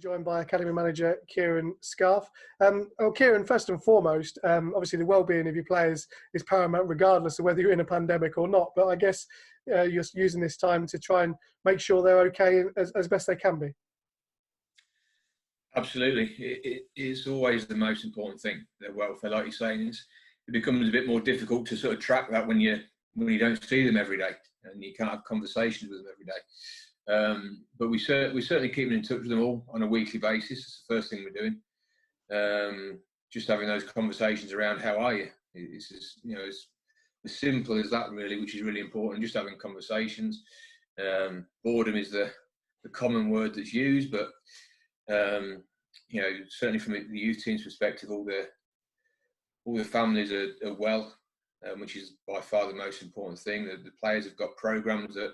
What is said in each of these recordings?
Joined by Academy Manager Kieran Scarff. Kieran, first and foremost, obviously the well-being of your players is paramount regardless of whether you're in a pandemic or not, but I guess you're using this time to try and make sure they're okay as best they can be. Absolutely. It is always the most important thing, their welfare. Like you're saying, it becomes a bit more difficult to sort of track that when you don't see them every day and you can't have conversations with them every day. But we certainly keeping in touch with them all on a weekly basis. It's the first thing we're doing. Just having those conversations around how are you? It's as simple as that really, which is really important. Just having conversations. Boredom is the common word that's used, but certainly from the youth team's perspective, all the families are well, which is by far the most important thing. The players have got programs that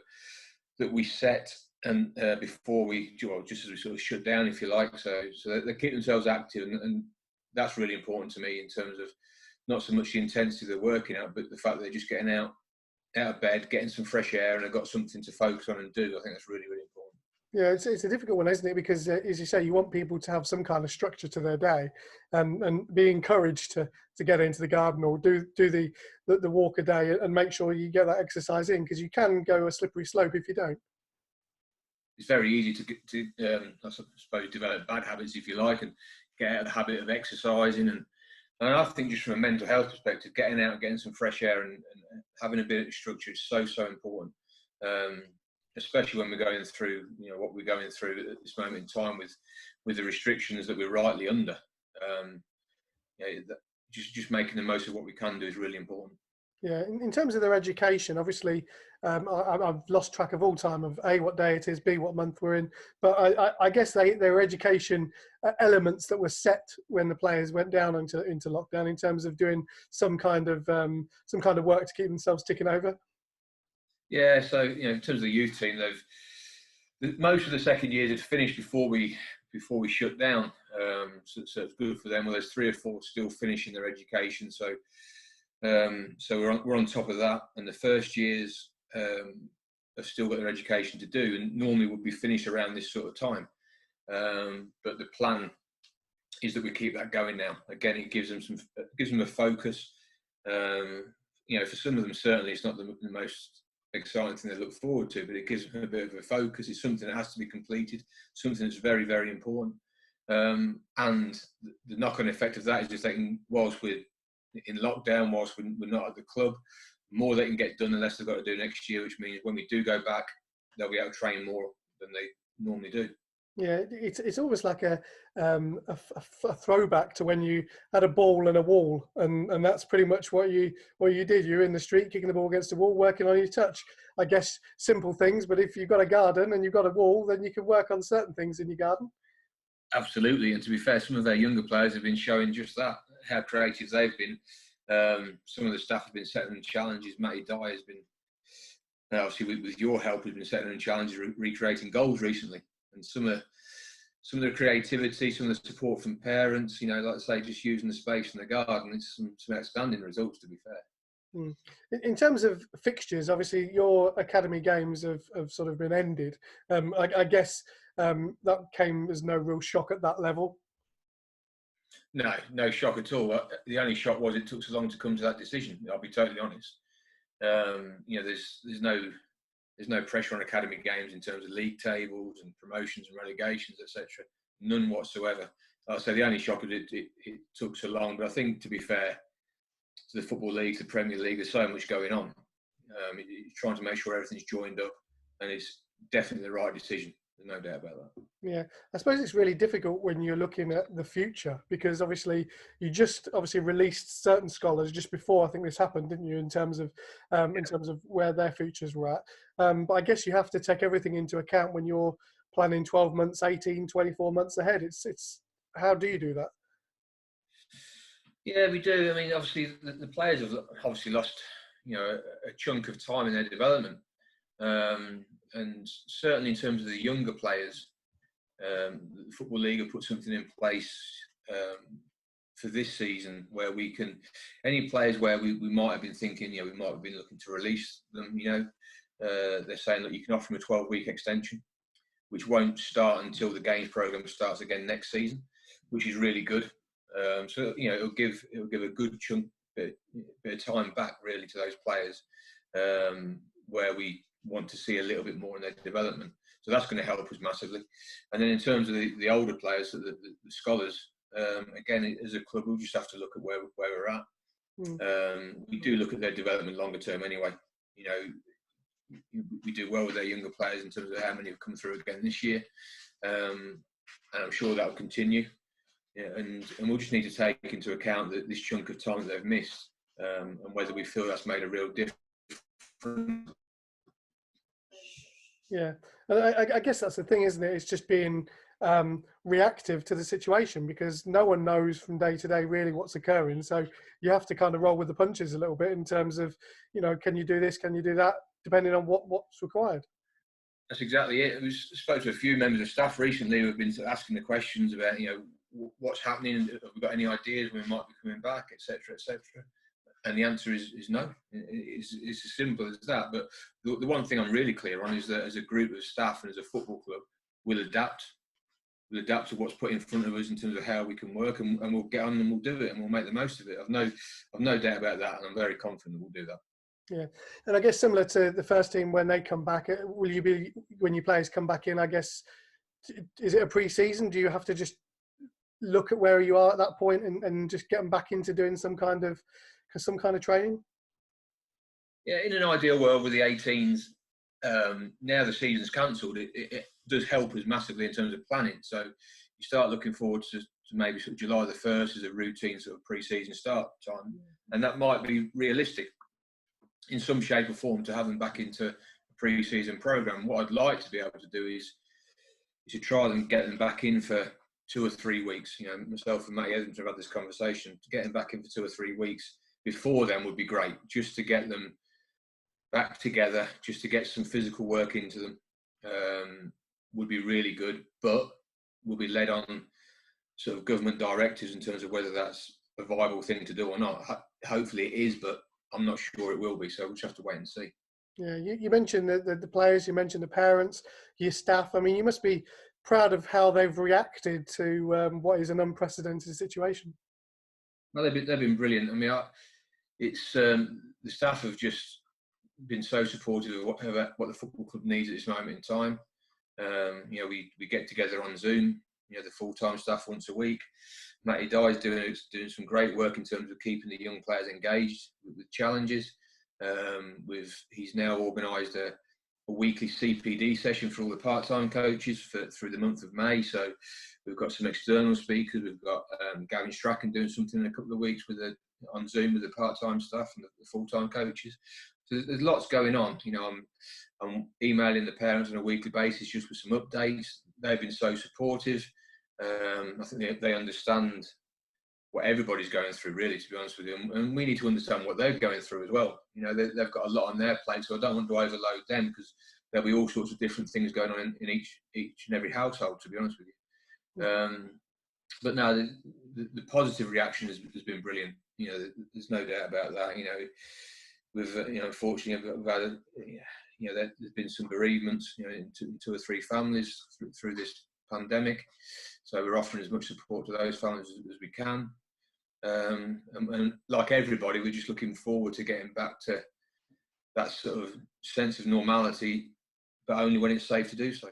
we set and before just as we sort of shut down, if you like, so they keep themselves active, and that's really important to me in terms of not so much the intensity they're working out, but the fact that they're just getting out of bed, getting some fresh air, and they've got something to focus on and do. I think that's really, really important. Yeah, it's a difficult one, isn't it? Because as you say, you want people to have some kind of structure to their day, and be encouraged to get into the garden or do the walk a day and make sure you get that exercise in, because you can go a slippery slope if you don't. It's very easy to I suppose, develop bad habits, if you like, and get out of the habit of exercising. And I think just from a mental health perspective, getting out, getting some fresh air, and having a bit of structure is so important. Especially when we're going through, what we're going through at this moment in time with the restrictions that we're rightly under. Just making the most of what we can do is really important. Yeah, in terms of their education, obviously, I've lost track of all time of A, what day it is, B, what month we're in. But I guess their education elements that were set when the players went down into lockdown, in terms of doing some kind of work to keep themselves ticking over. Yeah, so in terms of the youth team, most of the second years had finished before we shut down. So it's good for them. Well, there's 3 or 4 still finishing their education, so we're on top of that. And the first years have still got their education to do, and normally would be finished around this sort of time. But the plan is that we keep that going now. Again, it gives them a focus. For some of them, certainly it's not the most exciting thing they look forward to, but it gives them a bit of a focus. It's something that has to be completed, something that's very, very important. And the knock-on effect of that is just thinking, whilst we're in lockdown, whilst we're not at the club, more they can get done, and less they've got to do next year, which means when we do go back, they'll be able to train more than they normally do. Yeah, it's almost like a throwback to when you had a ball and a wall, and that's pretty much what you did. You were in the street kicking the ball against the wall, working on your touch. I guess simple things, but if you've got a garden and you've got a wall, then you can work on certain things in your garden. Absolutely, and to be fair, some of their younger players have been showing just that, how creative they've been. Some of the staff have been setting them challenges. Matty Dye has been, obviously with your help, has been setting them challenges, recreating goals recently. And some of the creativity, some of the support from parents, like I say, just using the space in the garden, it's some outstanding results, to be fair. In terms of fixtures, obviously your academy games have sort of been ended. I guess that came as no real shock at that level. No shock at all. The only shock was it took so long to come to that decision. I'll be totally honest. There's no pressure on academy games in terms of league tables and promotions and relegations, etc. None whatsoever. I'll say the only shock is it took so long. But I think, to be fair to the Football League, the Premier League, there's so much going on. Trying to make sure everything's joined up, and it's definitely the right decision. There's no doubt about that. Yeah, I suppose it's really difficult when you're looking at the future, because obviously you just released certain scholars just before I think this happened, didn't you? In terms of where their futures were at. But I guess you have to take everything into account when you're planning 12 months, 18, 24 months ahead. It's how do you do that? Yeah, we do. I mean, obviously the players have obviously lost, a chunk of time in their development. And certainly in terms of the younger players, the Football League have put something in place for this season where we can, any players where we might have been thinking, we might have been looking to release them, they're saying that you can offer them a 12-week extension. which won't start until the games program starts again next season, which is really good. So it'll give a good chunk bit of time back really to those players, where we want to see a little bit more in their development. So that's going to help us massively. And then in terms of the older players, the scholars, again, as a club, we'll just have to look at where we're at. We do look at their development longer term anyway. We do well with their younger players in terms of how many have come through again this year, and I'm sure that will continue. Yeah, and we'll just need to take into account that this chunk of time that they've missed, and whether we feel that's made a real difference. Yeah, I guess that's the thing, isn't it? It's just being reactive to the situation, because no one knows from day to day really what's occurring. So you have to kind of roll with the punches a little bit in terms of, can you do this, can you do that, depending on what's required. That's exactly it. I spoke to a few members of staff recently who have been asking the questions about, what's happening, have we got any ideas when we might be coming back, etc., etc. And the answer is no. It's as simple as that. But the one thing I'm really clear on is that as a group of staff and as a football club, we'll adapt. We'll adapt to what's put in front of us in terms of how we can work, and we'll get on and we'll do it and we'll make the most of it. I've no doubt about that, and I'm very confident we'll do that. Yeah, and I guess similar to the first team, when they come back, will you be, when your players come back in, I guess, is it a pre-season? Do you have to just look at where you are at that point and just get them back into doing some kind of training? Yeah, in an ideal world with the 18s, now the season's cancelled, it does help us massively in terms of planning. So you start looking forward to maybe sort of July the 1st as a routine sort of pre-season start time, and that might be realistic in some shape or form to have them back into a pre-season program. What I'd like to be able to do is to try and get them back in for 2 or 3 weeks. Myself and Matty Evans have had this conversation. To get them back in for 2 or 3 weeks before then would be great, just to get them back together, just to get some physical work into them, would be really good. But we'll be led on sort of government directives in terms of whether that's a viable thing to do or not. Hopefully it is, but I'm not sure it will be, so we'll just have to wait and see. Yeah, you mentioned the players, you mentioned the parents, your staff. I mean, you must be proud of how they've reacted to what is an unprecedented situation. Well, they've been brilliant. I mean, it's the staff have just been so supportive of what the football club needs at this moment in time. We get together on Zoom. The full-time staff once a week. Matty Dye's doing some great work in terms of keeping the young players engaged with challenges. He's now organised a weekly CPD session for all the part-time coaches through the month of May. So we've got some external speakers. We've got Gavin Strachan doing something in a couple of weeks on Zoom with the part-time staff and the full-time coaches. So there's lots going on. I'm emailing the parents on a weekly basis just with some updates. They've been so supportive. I think they understand what everybody's going through, really, to be honest with you. And we need to understand what they're going through as well. They've got a lot on their plate, so I don't want to overload them, because there'll be all sorts of different things going on in each and every household, to be honest with you. But no, the positive reaction has been brilliant. There's no doubt about that. We've unfortunately we've had there's been some bereavements, in 2 or 3 families through this pandemic. So we're offering as much support to those families as we can. And like everybody, we're just looking forward to getting back to that sort of sense of normality, but only when it's safe to do so.